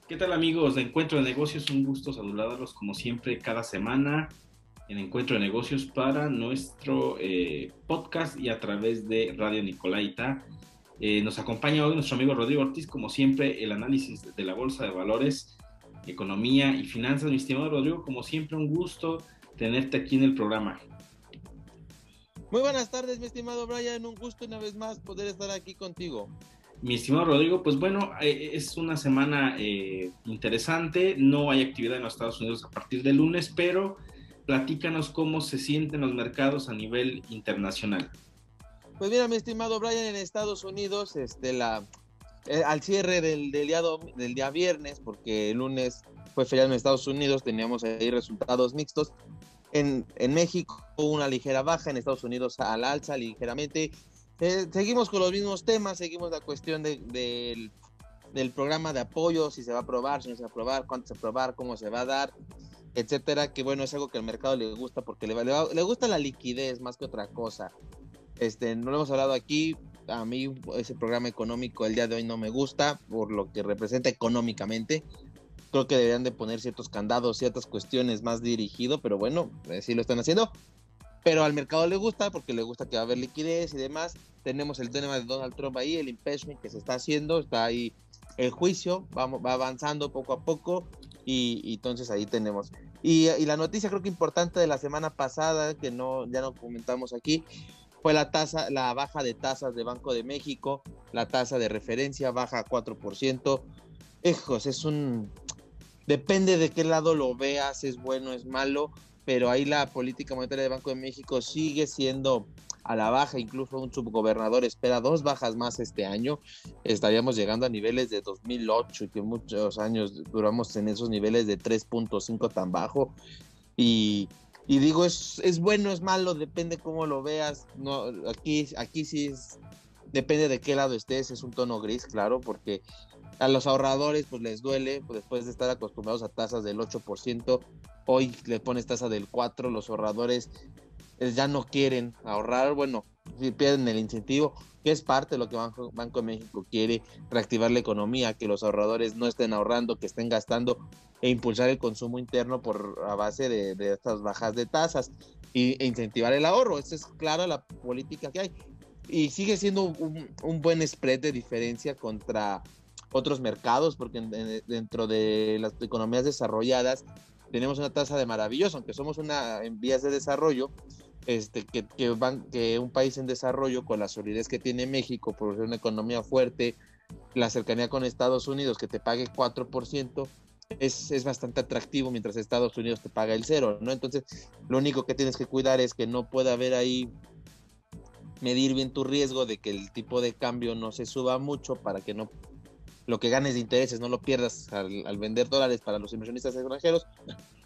¿Qué tal amigos de Encuentro de Negocios? Un gusto saludarlos como siempre cada semana en Encuentro de Negocios para nuestro podcast y a través de Radio Nicolaita. Nos acompaña hoy nuestro amigo Rodrigo Ortiz, como siempre, el análisis de la Bolsa de Valores, economía y finanzas. Mi estimado Rodrigo, como siempre, un gusto tenerte aquí en el programa. Muy buenas tardes, mi estimado Brian, un gusto una vez más poder estar aquí contigo. Mi estimado Rodrigo, pues bueno, es una semana interesante, no hay actividad en los Estados Unidos a partir del lunes, pero platícanos cómo se sienten los mercados a nivel internacional. Pues mira, mi estimado Brian, en Estados Unidos, al cierre del día viernes, porque el lunes fue feriado en Estados Unidos, teníamos ahí resultados mixtos. En México una ligera baja, en Estados Unidos al alza ligeramente. Seguimos con los mismos temas, seguimos la cuestión del programa de apoyo, si se va a aprobar, si no se va a aprobar, cuánto se va a aprobar, cómo se va a dar, etcétera, que bueno, es algo que al mercado le gusta porque le gusta la liquidez más que otra cosa. No lo hemos hablado aquí, a mí ese programa económico el día de hoy no me gusta por lo que representa económicamente. Creo que deberían de poner ciertos candados, ciertas cuestiones más dirigido, pero bueno, sí lo están haciendo. Pero al mercado le gusta porque le gusta que va a haber liquidez y demás. Tenemos el tema de Donald Trump ahí, el impeachment que se está haciendo, está ahí el juicio, va avanzando poco a poco y entonces ahí tenemos. Y la noticia creo que importante de la semana pasada, que ya no comentamos aquí, fue la baja de tasas de Banco de México, la tasa de referencia baja a 4%. Hijos, depende de qué lado lo veas, es bueno, es malo, pero ahí la política monetaria del Banco de México sigue siendo a la baja, incluso un subgobernador espera 2 bajas más este año, estaríamos llegando a niveles de 2008, y que muchos años duramos en esos niveles de 3.5 tan bajo, y digo, es bueno, es malo, depende cómo lo veas, no, aquí sí depende de qué lado estés, es un tono gris, claro, porque a los ahorradores pues les duele, pues, después de estar acostumbrados a tasas del 8%, hoy le pones tasa del 4%, los ahorradores ya no quieren ahorrar, bueno, si pierden el incentivo, que es parte de lo que Banco de México quiere, reactivar la economía, que los ahorradores no estén ahorrando, que estén gastando e impulsar el consumo interno a base de estas bajas de tasas e incentivar el ahorro. Esa es clara la política que hay. Y sigue siendo un buen spread de diferencia contra otros mercados, porque dentro de las economías desarrolladas tenemos una tasa de maravilloso, aunque somos en vías de desarrollo, que un país en desarrollo con la solidez que tiene México, por ser una economía fuerte, la cercanía con Estados Unidos, que te pague 4%, es bastante atractivo, mientras Estados Unidos te paga el 0%, ¿no? Entonces, lo único que tienes que cuidar es que no pueda haber ahí, medir bien tu riesgo de que el tipo de cambio no se suba mucho para que no lo que ganes de intereses no lo pierdas al vender dólares para los inversionistas extranjeros,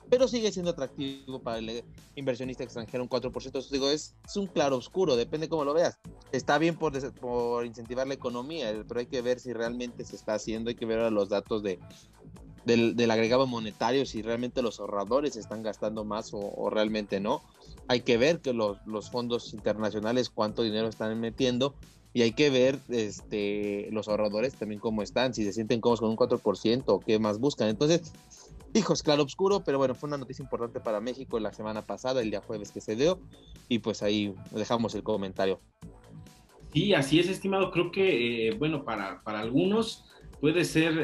pero sigue siendo atractivo para el inversionista extranjero un 4%. Entonces, digo, es un claro oscuro, depende cómo lo veas. Está bien por incentivar la economía, pero hay que ver si realmente se está haciendo, hay que ver los datos del agregado monetario, si realmente los ahorradores están gastando más o realmente no. Hay que ver que los fondos internacionales cuánto dinero están metiendo, y hay que ver los ahorradores también cómo están, si se sienten cómodos con un 4% o qué más buscan. Entonces, hijos, claro oscuro, pero bueno, fue una noticia importante para México la semana pasada, el día jueves que se dio, y pues ahí dejamos el comentario. Sí, así es, estimado. Creo que, bueno, para algunos puede ser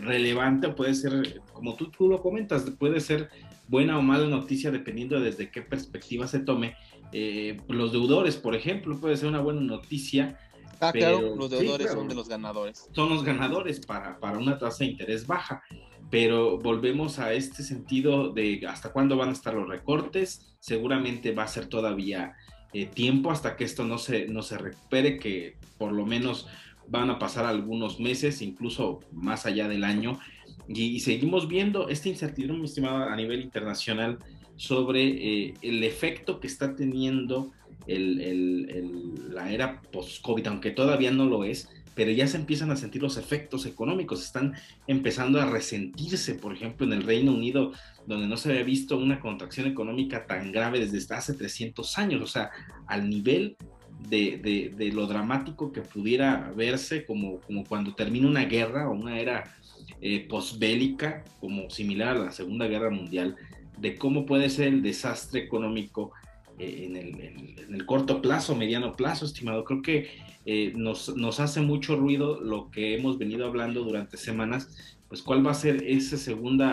relevante, puede ser, como tú lo comentas, puede ser buena o mala noticia dependiendo desde qué perspectiva se tome. Los deudores, por ejemplo, puede ser una buena noticia, Ah, claro, pero los sí, deudores son de claro, los ganadores. son los ganadores para una tasa de interés baja. Pero volvemos a este sentido de hasta cuándo van a estar los recortes. Seguramente va a ser todavía tiempo hasta que esto no se recupere, que por lo menos van a pasar algunos meses, incluso más allá del año. Y seguimos viendo esta incertidumbre, mi estimado, a nivel internacional sobre el efecto que está teniendo la era post-COVID, aunque todavía no lo es, pero ya se empiezan a sentir los efectos económicos, están empezando a resentirse, por ejemplo, en el Reino Unido, donde no se había visto una contracción económica tan grave desde hace 300 años, o sea, al nivel de lo dramático que pudiera verse como cuando termina una guerra o una era posbélica, como similar a la Segunda Guerra Mundial, de cómo puede ser el desastre económico en el corto plazo, mediano plazo, estimado. Creo que nos hace mucho ruido lo que hemos venido hablando durante semanas, pues cuál va a ser ese segundo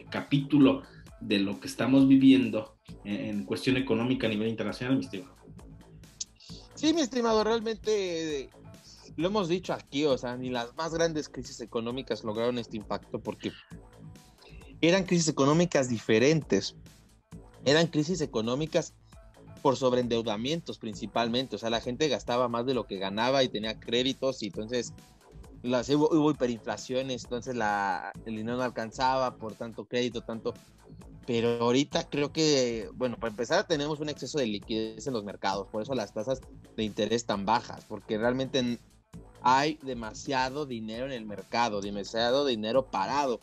capítulo de lo que estamos viviendo en cuestión económica a nivel internacional, mi estimado. Sí, mi estimado, realmente lo hemos dicho aquí, o sea, ni las más grandes crisis económicas lograron este impacto porque eran crisis económicas diferentes, eran crisis económicas por sobreendeudamientos principalmente, o sea, la gente gastaba más de lo que ganaba y tenía créditos y entonces hubo hiperinflaciones, entonces el dinero no alcanzaba por tanto crédito, pero ahorita creo que, bueno, para empezar tenemos un exceso de liquidez en los mercados, por eso las tasas de interés tan bajas, porque realmente hay demasiado dinero en el mercado, demasiado dinero parado,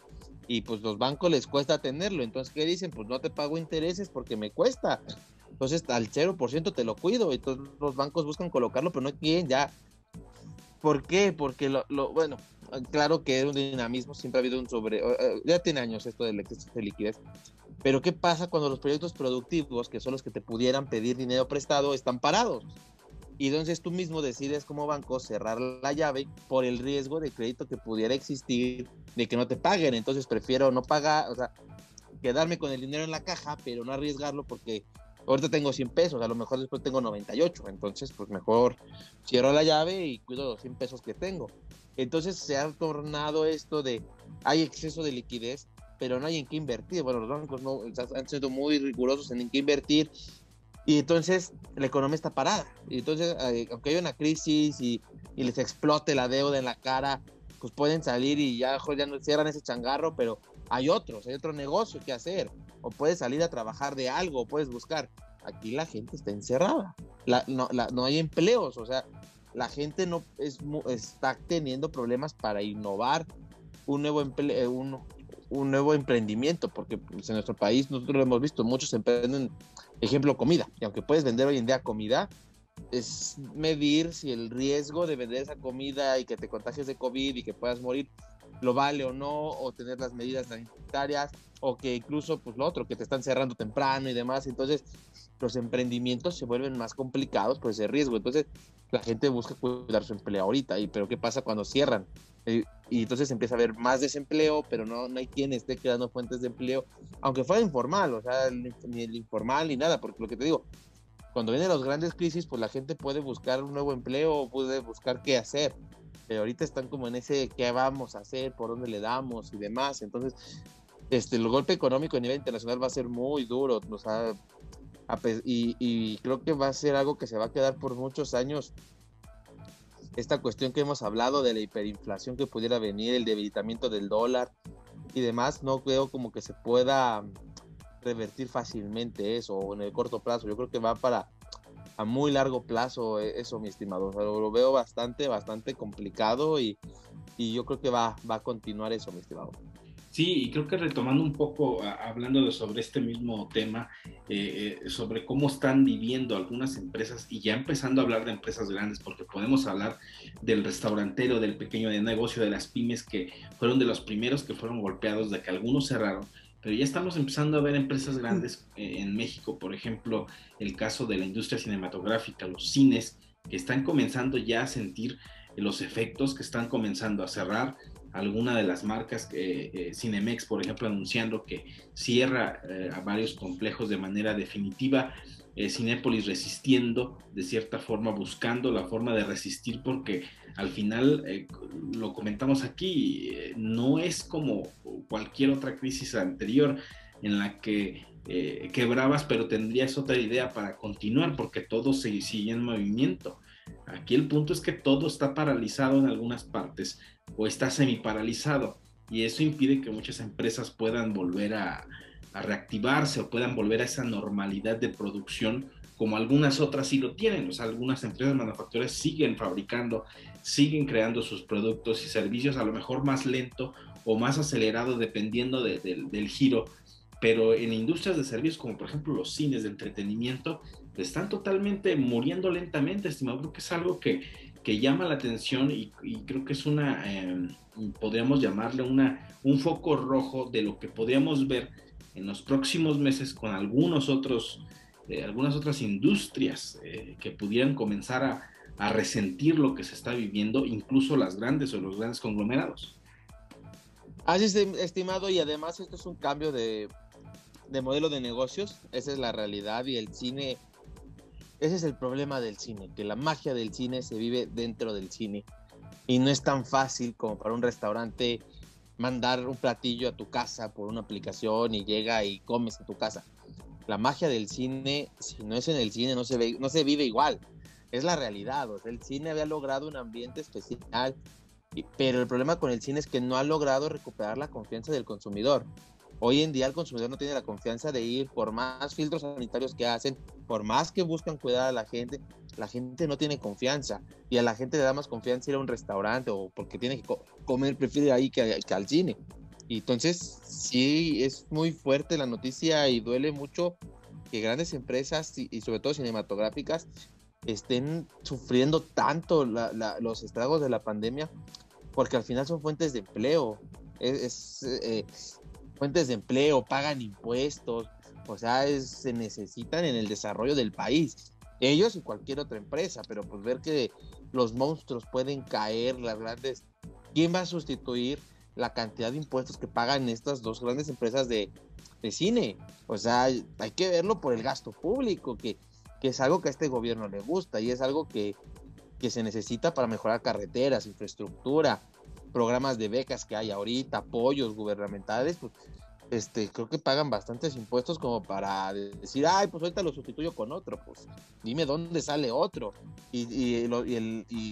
y pues los bancos les cuesta tenerlo, entonces ¿qué dicen? Pues no te pago intereses porque me cuesta, entonces al 0% te lo cuido, entonces los bancos buscan colocarlo, pero no quieren ya. ¿Por qué? Porque bueno, claro que es un dinamismo, siempre ha habido ya tiene años esto del exceso de liquidez, pero ¿qué pasa cuando los proyectos productivos, que son los que te pudieran pedir dinero prestado, están parados? Y entonces tú mismo decides como banco cerrar la llave por el riesgo de crédito que pudiera existir de que no te paguen. Entonces prefiero no pagar, o sea, quedarme con el dinero en la caja, pero no arriesgarlo porque ahorita tengo 100 pesos, a lo mejor después tengo 98. Entonces, pues mejor cierro la llave y cuido los 100 pesos que tengo. Entonces se ha tornado esto de, hay exceso de liquidez, pero no hay en qué invertir. Bueno, los bancos no, han sido muy rigurosos en qué invertir y entonces la economía está parada. Y entonces, aunque haya una crisis y les explote la deuda en la cara, pues pueden salir y ya no cierran ese changarro, pero hay otro negocio que hacer. O puedes salir a trabajar de algo, o puedes buscar. Aquí la gente está encerrada. No hay empleos, o sea, la gente no está teniendo problemas para innovar un nuevo empleo, un nuevo emprendimiento, porque pues, en nuestro país nosotros lo hemos visto, muchos emprenden, ejemplo, comida, y aunque puedes vender hoy en día comida, es medir si el riesgo de vender esa comida y que te contagies de COVID y que puedas morir lo vale o no, o tener las medidas sanitarias, o que incluso, pues lo otro, que te están cerrando temprano y demás. Entonces, los emprendimientos se vuelven más complicados por ese riesgo. Entonces, la gente busca cuidar su empleo ahorita. Pero ¿qué pasa cuando cierran? Y entonces empieza a haber más desempleo, pero no hay quien esté creando fuentes de empleo, aunque fuera informal, o sea, ni el informal ni nada, porque lo que te digo, cuando vienen las grandes crisis, pues la gente puede buscar un nuevo empleo, puede buscar qué hacer, pero ahorita están como en ese qué vamos a hacer, por dónde le damos y demás. Entonces, el golpe económico a nivel internacional va a ser muy duro, o sea, y creo que va a ser algo que se va a quedar por muchos años. Esta cuestión que hemos hablado de la hiperinflación que pudiera venir, el debilitamiento del dólar y demás, no veo como que se pueda revertir fácilmente eso en el corto plazo. Yo creo que va para a muy largo plazo eso, mi estimado. O sea, lo veo bastante complicado y yo creo que va a continuar eso, mi estimado. Sí, y creo que retomando un poco, hablando sobre este mismo tema, sobre cómo están viviendo algunas empresas y ya empezando a hablar de empresas grandes, porque podemos hablar del restaurantero, del pequeño negocio, de las pymes que fueron de los primeros que fueron golpeados, de que algunos cerraron, pero ya estamos empezando a ver empresas grandes en México, por ejemplo, el caso de la industria cinematográfica, los cines, que están comenzando ya a sentir los efectos, que están comenzando a cerrar alguna de las marcas, Cinemex, por ejemplo, anunciando que cierra a varios complejos de manera definitiva, Cinépolis resistiendo, de cierta forma, buscando la forma de resistir, porque al final, lo comentamos aquí, no es como cualquier otra crisis anterior en la que quebrabas, pero tendrías otra idea para continuar, porque todo se sigue en movimiento. Aquí el punto es que todo está paralizado en algunas partes o está semi paralizado y eso impide que muchas empresas puedan volver a reactivarse o puedan volver a esa normalidad de producción como algunas otras sí lo tienen. O sea, algunas empresas manufactureras siguen fabricando, siguen creando sus productos y servicios a lo mejor más lento o más acelerado dependiendo del giro, pero en industrias de servicios como por ejemplo los cines de entretenimiento están totalmente muriendo lentamente, estimado, porque es algo que que llama la atención y creo que es podríamos llamarle un foco rojo de lo que podríamos ver en los próximos meses con algunas otras industrias que pudieran comenzar a resentir lo que se está viviendo, incluso las grandes o los grandes conglomerados. Así es, estimado, y además esto es un cambio de modelo de negocios, esa es la realidad, y el cine, ese es el problema del cine, que la magia del cine se vive dentro del cine, y no es tan fácil como para un restaurante mandar un platillo a tu casa por una aplicación y llega y comes en tu casa. La magia del cine, si no es en el cine, no se vive igual, es la realidad. O sea, el cine había logrado un ambiente especial, pero el problema con el cine es que no ha logrado recuperar la confianza del consumidor. Hoy en día el consumidor no tiene la confianza de ir, por más filtros sanitarios que hacen, por más que buscan cuidar a la gente no tiene confianza, y a la gente le da más confianza ir a un restaurante, o porque tiene que comer, prefiere ahí que al cine. Y entonces sí, es muy fuerte la noticia y duele mucho que grandes empresas y sobre todo cinematográficas estén sufriendo tanto los estragos de la pandemia, porque al final son fuentes de empleo, fuentes de empleo, pagan impuestos, o sea, se necesitan en el desarrollo del país, ellos y cualquier otra empresa, pero pues ver que los monstruos pueden caer, las grandes, ¿quién va a sustituir la cantidad de impuestos que pagan estas dos grandes empresas de cine? O sea, hay que verlo por el gasto público, que es algo que a este gobierno le gusta y es algo que se necesita para mejorar carreteras, infraestructura, programas de becas que hay ahorita, apoyos gubernamentales, pues creo que pagan bastantes impuestos como para decir, ay, pues ahorita lo sustituyo con otro, pues dime dónde sale otro. Y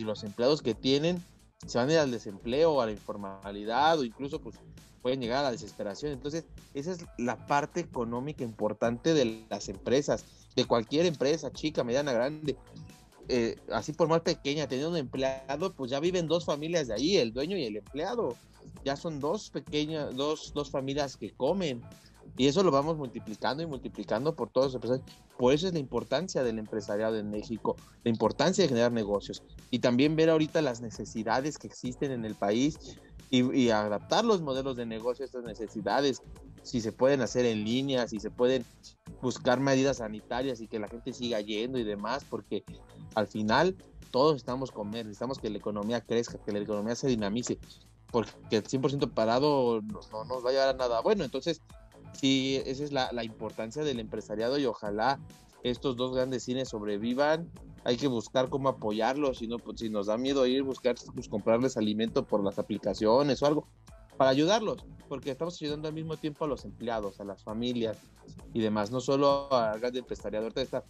los empleados que tienen se van a ir al desempleo, a la informalidad, o incluso pues pueden llegar a la desesperación. Entonces, esa es la parte económica importante de las empresas, de cualquier empresa, chica, mediana, grande. Así por más pequeña, teniendo un empleado, pues ya viven dos familias de ahí, el dueño y el empleado. Ya son dos familias que comen. Y eso lo vamos multiplicando y multiplicando por todos los empresarios. Por eso es la importancia del empresariado en México, la importancia de generar negocios. Y también ver ahorita las necesidades que existen en el país y adaptar los modelos de negocio a estas necesidades. Si se pueden hacer en línea, si se pueden buscar medidas sanitarias y que la gente siga yendo y demás, porque al final todos necesitamos comer, necesitamos que la economía crezca, que la economía se dinamice, porque el 100% parado no nos va a llevar a nada bueno. Entonces, sí, esa es la importancia del empresariado, y ojalá estos dos grandes cines sobrevivan. Hay que buscar cómo apoyarlos, si no, pues, si nos da miedo ir, buscar, pues, comprarles alimento por las aplicaciones o algo, para ayudarlos, porque estamos ayudando al mismo tiempo a los empleados, a las familias y demás, no solo al gran empresariado. Ahorita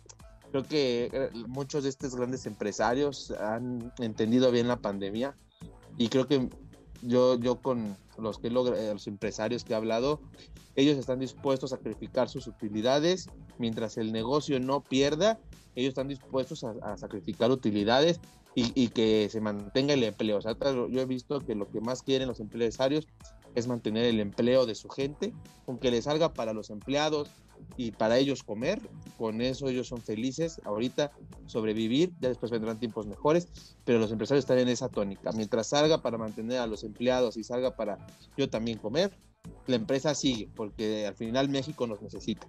creo que muchos de estos grandes empresarios han entendido bien la pandemia, y creo que yo con los empresarios que he hablado, ellos están dispuestos a sacrificar sus utilidades mientras el negocio no pierda. Ellos están dispuestos a sacrificar utilidades y que se mantenga el empleo. O sea, yo he visto que lo que más quieren los empresarios es mantener el empleo de su gente, aunque les salga para los empleados y para ellos comer, con eso ellos son felices. Ahorita sobrevivir, ya después vendrán tiempos mejores, pero los empresarios están en esa tónica. Mientras salga para mantener a los empleados y salga para yo también comer, la empresa sigue, porque al final México nos necesita.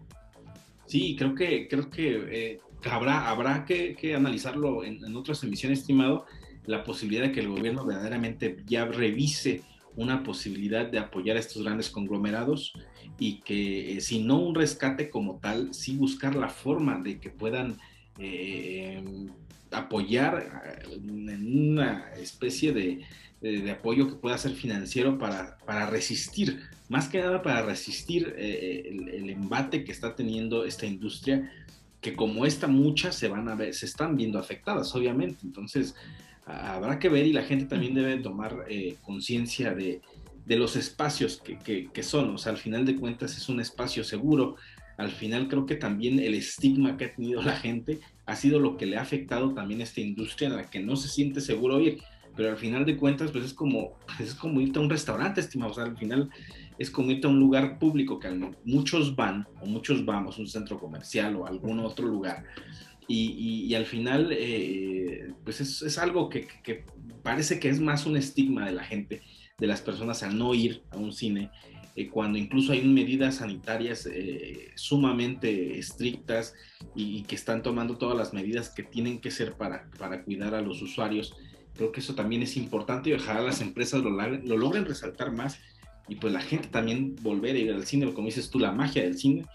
Sí, creo que habrá que analizarlo en otras emisiones, estimado, la posibilidad de que el gobierno verdaderamente ya revise una posibilidad de apoyar a estos grandes conglomerados, y que si no un rescate como tal, sí buscar la forma de que puedan apoyar en una especie de apoyo que pueda ser financiero para resistir, más que nada para resistir el embate que está teniendo esta industria, que como esta muchas se están viendo afectadas, obviamente. Entonces habrá que ver, y la gente también debe tomar conciencia de los espacios que son. O sea, al final de cuentas es un espacio seguro. Al final creo que también el estigma que ha tenido la gente ha sido lo que le ha afectado también a esta industria, en la que no se siente seguro ir. Pero al final de cuentas, pues es como irte a un restaurante, estimado. O sea, al final es como irte a un lugar público que muchos van, o muchos vamos, un centro comercial o algún otro lugar, y al final, pues es algo que parece que es más un estigma de la gente, de las personas al no ir a un cine, cuando incluso hay medidas sanitarias sumamente estrictas y que están tomando todas las medidas que tienen que ser para cuidar a los usuarios. Creo que eso también es importante y ojalá las empresas lo logren resaltar más y pues la gente también volver a ir al cine, como dices tú, la magia del cine,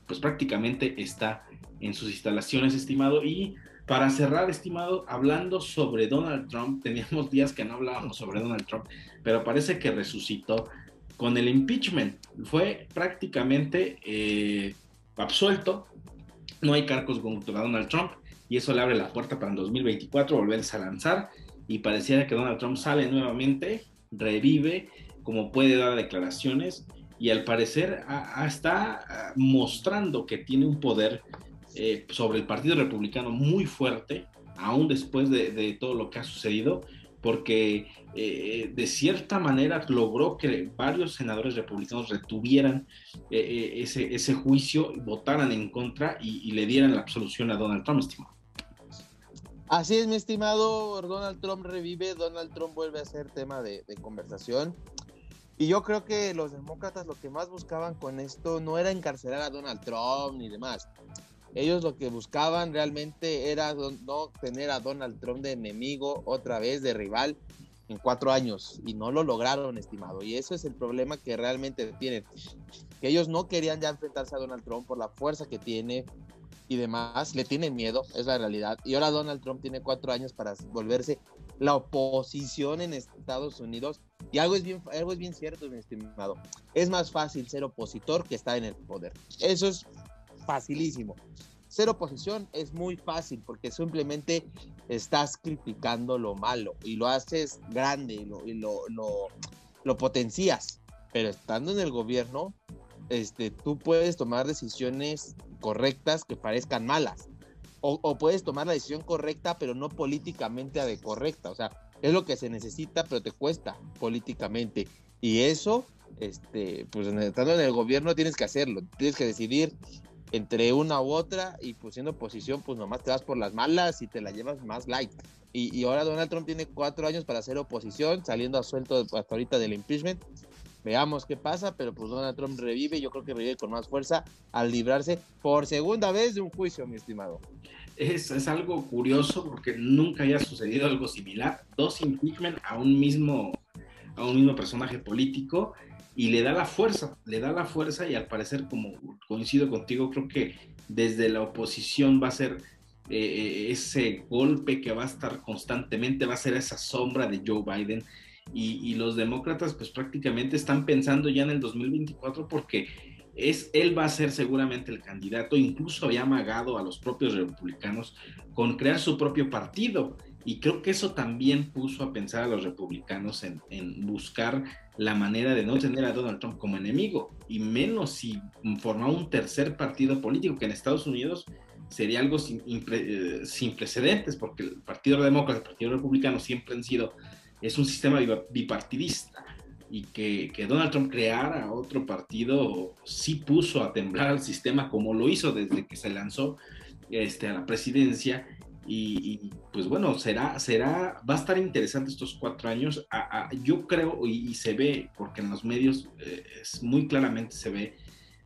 pues prácticamente está en sus instalaciones, estimado. Y para cerrar, estimado, hablando sobre Donald Trump, teníamos días que no hablábamos sobre Donald Trump, pero parece que resucitó con el impeachment. Fue prácticamente absuelto, no hay cargos contra Donald Trump y eso le abre la puerta para en 2024 volverse a lanzar y pareciera que Donald Trump sale nuevamente, revive, como puede dar declaraciones y al parecer está mostrando que tiene un poder sobre el Partido Republicano muy fuerte, aún después de todo lo que ha sucedido, porque de cierta manera logró que varios senadores republicanos retuvieran ese juicio, votaran en contra y le dieran la absolución a Donald Trump, estimado. Así es, mi estimado, Donald Trump revive, Donald Trump vuelve a ser tema de conversación. Y yo creo que los demócratas lo que más buscaban con esto no era encarcelar a Donald Trump ni demás. Ellos lo que buscaban realmente era no tener a Donald Trump de enemigo otra vez, de rival, en 4 años. Y no lo lograron, estimado. Y eso es el problema que realmente tienen. Que ellos no querían ya enfrentarse a Donald Trump por la fuerza que tiene y demás. Le tienen miedo, es la realidad. Y ahora Donald Trump tiene 4 años para volverse la oposición en Estados Unidos. Y algo es bien cierto, mi estimado. Es más fácil ser opositor que estar en el poder. Eso es facilísimo. Ser oposición es muy fácil porque simplemente estás criticando lo malo y lo haces grande y lo potencias. Pero estando en el gobierno, tú puedes tomar decisiones correctas que parezcan malas. O puedes tomar la decisión correcta, pero no políticamente correcta. O sea, es lo que se necesita, pero te cuesta políticamente. Y eso, pues estando en el gobierno tienes que hacerlo. Tienes que decidir entre una u otra y pues siendo oposición, pues nomás te vas por las malas y te la llevas más light. Y ahora Donald Trump tiene 4 años para hacer oposición, saliendo a suelto hasta ahorita del impeachment. Veamos qué pasa, pero pues Donald Trump revive, yo creo que revive con más fuerza al librarse por segunda vez de un juicio, mi estimado. Es algo curioso porque nunca había sucedido algo similar. 2 impeachment a un mismo personaje político y le da la fuerza y al parecer, como coincido contigo, creo que desde la oposición va a ser ese golpe que va a estar constantemente, va a ser esa sombra de Joe Biden y los demócratas pues prácticamente están pensando ya en el 2024 porque él va a ser seguramente el candidato, incluso había amagado a los propios republicanos con crear su propio partido y creo que eso también puso a pensar a los republicanos en buscar la manera de no tener a Donald Trump como enemigo y menos si formaba un tercer partido político que en Estados Unidos sería algo sin precedentes porque el Partido Demócrata y el Partido Republicano siempre han sido, es un sistema bipartidista y que Donald Trump creara otro partido sí puso a temblar al sistema como lo hizo desde que se lanzó a la presidencia y pues bueno, va a estar interesante estos 4 años. Yo creo y se ve, porque en los medios muy claramente se ve,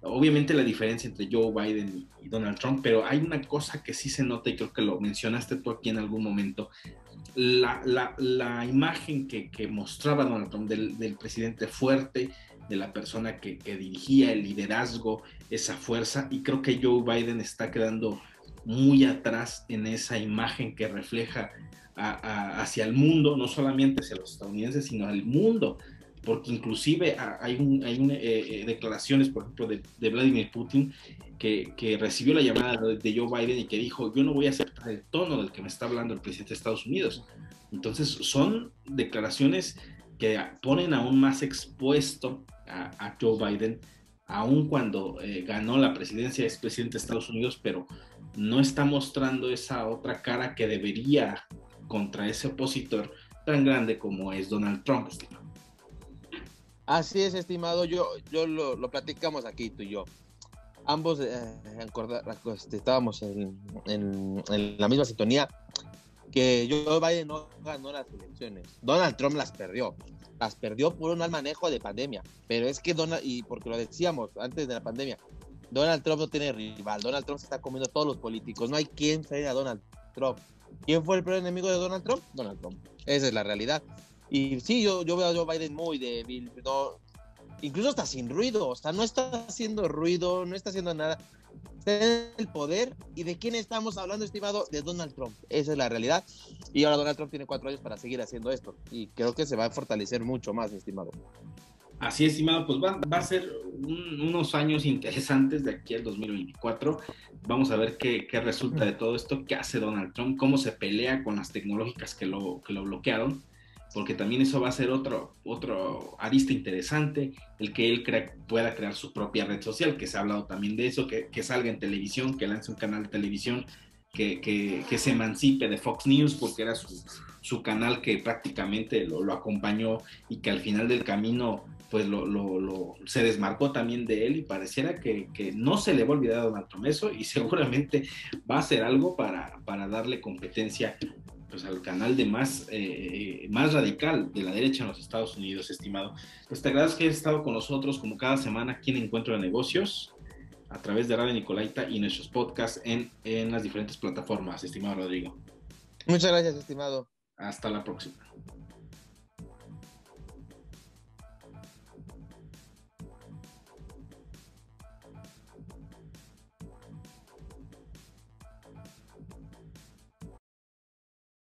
obviamente la diferencia entre Joe Biden y Donald Trump, pero hay una cosa que sí se nota y creo que lo mencionaste tú aquí en algún momento, la imagen que mostraba Donald Trump del presidente fuerte, de la persona que dirigía el liderazgo, esa fuerza, y creo que Joe Biden está quedando muy atrás en esa imagen que refleja hacia el mundo, no solamente hacia los estadounidenses, sino al mundo, porque inclusive hay declaraciones, por ejemplo, de Vladimir Putin, que recibió la llamada de Joe Biden y que dijo, yo no voy a aceptar el tono del que me está hablando el presidente de Estados Unidos. Entonces son declaraciones que ponen aún más expuesto a Joe Biden, aun cuando ganó la presidencia, es presidente de Estados Unidos, pero no está mostrando esa otra cara que debería contra ese opositor tan grande como es Donald Trump, estimado. Así es, estimado, yo lo platicamos aquí tú y yo. ambos estábamos en la misma sintonía, que Joe Biden no ganó las elecciones. Donald Trump las perdió por un mal manejo de pandemia, pero es que y porque lo decíamos antes de la pandemia, Donald Trump no tiene rival, Donald Trump se está comiendo a todos los políticos, no hay quien frene a Donald Trump. ¿Quién fue el peor enemigo de Donald Trump? Donald Trump, esa es la realidad. Y sí, yo veo a Joe Biden muy débil, no, incluso hasta sin ruido, o sea, no está haciendo ruido, no está haciendo nada. Está en el poder. ¿Y de quién estamos hablando, estimado? De Donald Trump. Esa es la realidad. Y ahora Donald Trump tiene 4 años para seguir haciendo esto. Y creo que se va a fortalecer mucho más, mi estimado. Así es, estimado, pues va a ser unos años interesantes de aquí al 2024. Vamos a ver qué resulta de todo esto, qué hace Donald Trump, cómo se pelea con las tecnológicas que lo bloquearon, porque también eso va a ser otro arista interesante, el que él pueda crear su propia red social, que se ha hablado también de eso, que salga en televisión, que lance un canal de televisión, que se emancipe de Fox News, porque era su canal que prácticamente lo acompañó y que al final del camino pues se desmarcó también de él, y pareciera que no se le va a olvidar a Donald Trump eso, y seguramente va a hacer algo para darle competencia pues al canal de más radical de la derecha en los Estados Unidos, estimado. Pues te agradezco que hayas estado con nosotros como cada semana aquí en Encuentro de Negocios, a través de Radio Nicolaita y nuestros podcasts en las diferentes plataformas, estimado Rodrigo. Muchas gracias, estimado. Hasta la próxima.